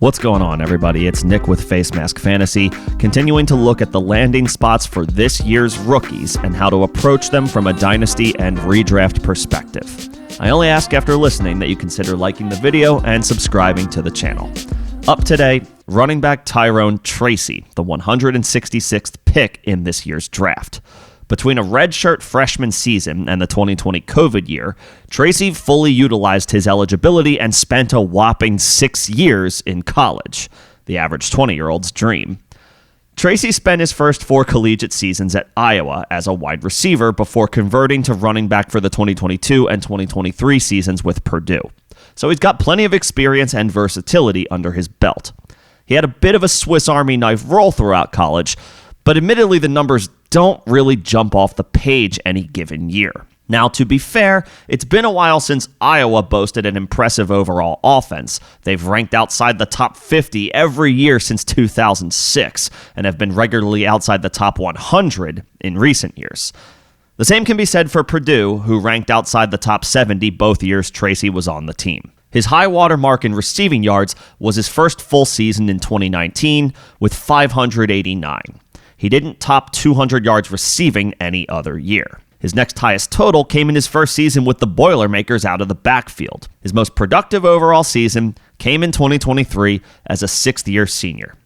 What's going on, everybody? It's Nick with Facemask Fantasy, continuing to look at the landing spots for this year's rookies and how to approach them from a Dynasty and Redraft perspective. I only ask after listening that you consider liking the video and subscribing to the channel. Up today, running back Tyrone Tracy, the 166th pick in this year's draft. Between a redshirt freshman season and the 2020 COVID year, Tracy fully utilized his eligibility and spent a whopping 6 years in college, the average 20-year-old's dream. Tracy spent his first 4 collegiate seasons at Iowa as a wide receiver before converting to running back for the 2022 and 2023 seasons with Purdue. So he's got plenty of experience and versatility under his belt. He had a bit of a Swiss Army knife roll throughout college, but admittedly the numbers don't really jump off the page any given year. Now, to be fair, it's been a while since Iowa boasted an impressive overall offense. They've ranked outside the top 50 every year since 2006 and have been regularly outside the top 100 in recent years. The same can be said for Purdue, who ranked outside the top 70 both years Tracy was on the team. His high water mark in receiving yards was his first full season in 2019 with 589. He didn't top 200 yards receiving any other year. His next highest total came in his first season with the Boilermakers out of the backfield. His most productive overall season came in 2023 as a sixth-year senior.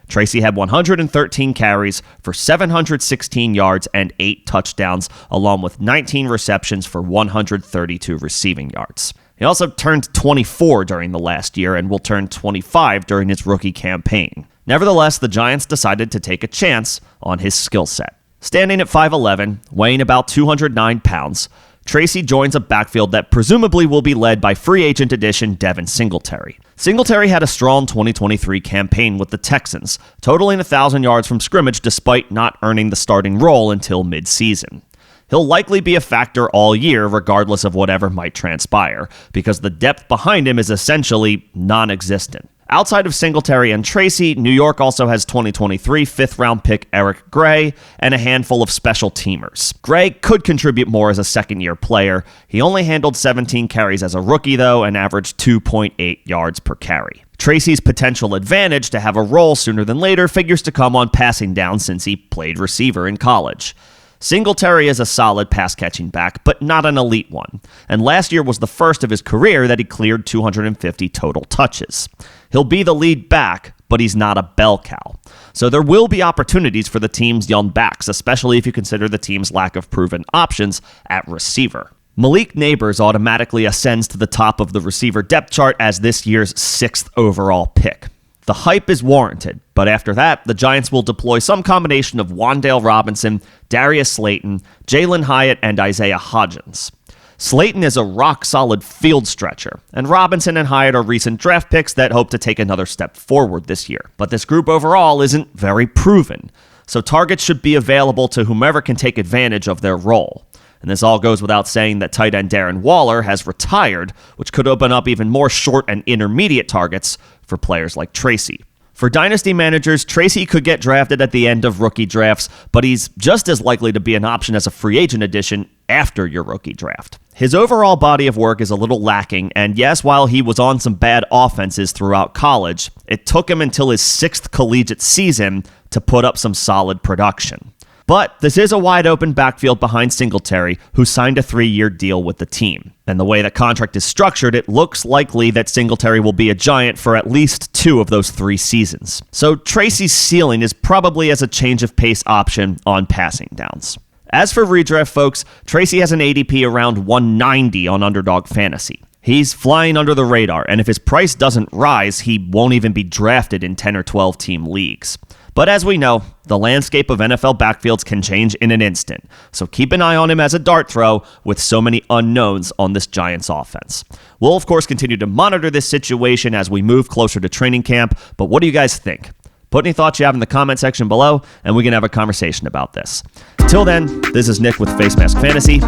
Tracy had 113 carries for 716 yards and 8 touchdowns, along with 19 receptions for 132 receiving yards. He also turned 24 during the last year and will turn 25 during his rookie campaign. Nevertheless, the Giants decided to take a chance on his skill set. Standing at 5'11", weighing about 209 pounds, Tracy joins a backfield that presumably will be led by free agent addition Devin Singletary. Singletary had a strong 2023 campaign with the Texans, totaling 1,000 yards from scrimmage despite not earning the starting role until mid-season. He'll likely be a factor all year regardless of whatever might transpire, because the depth behind him is essentially non-existent. Outside of Singletary and Tracy, New York also has 2023 fifth-round pick Eric Gray and a handful of special teamers. Gray could contribute more as a second-year player. He only handled 17 carries as a rookie, though, and averaged 2.8 yards per carry. Tracy's potential advantage to have a role sooner than later figures to come on passing down since he played receiver in college. Singletary is a solid pass-catching back, but not an elite one, and last year was the first of his career that he cleared 250 total touches. He'll be the lead back, but he's not a bell cow. So there will be opportunities for the team's young backs, especially if you consider the team's lack of proven options at receiver. Malik Neighbors automatically ascends to the top of the receiver depth chart as this year's 6th overall pick. The hype is warranted, but after that, the Giants will deploy some combination of Wan'Dale Robinson, Darius Slayton, Jalen Hyatt, and Isaiah Hodgins. Slayton is a rock-solid field stretcher, and Robinson and Hyatt are recent draft picks that hope to take another step forward this year. But this group overall isn't very proven, so targets should be available to whomever can take advantage of their role. And this all goes without saying that tight end Darren Waller has retired, which could open up even more short and intermediate targets for players like Tracy. For Dynasty managers, Tracy could get drafted at the end of rookie drafts, but he's just as likely to be an option as a free agent addition after your rookie draft. His overall body of work is a little lacking, and yes, while he was on some bad offenses throughout college, it took him until his 6th collegiate season to put up some solid production. But this is a wide-open backfield behind Singletary, who signed a 3-year deal with the team. And the way the contract is structured, it looks likely that Singletary will be a Giant for at least 2 of those 3 seasons. So Tracy's ceiling is probably as a change-of-pace option on passing downs. As for redraft folks, Tracy has an ADP around 190 on Underdog Fantasy. He's flying under the radar, and if his price doesn't rise, he won't even be drafted in 10 or 12 team leagues. But as we know, the landscape of NFL backfields can change in an instant, so keep an eye on him as a dart throw with so many unknowns on this Giants offense. We'll, of course, continue to monitor this situation as we move closer to training camp, but what do you guys think? Put any thoughts you have in the comment section below, and we can have a conversation about this. Till then, this is Nick with Facemask Fantasy.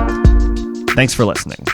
Thanks for listening.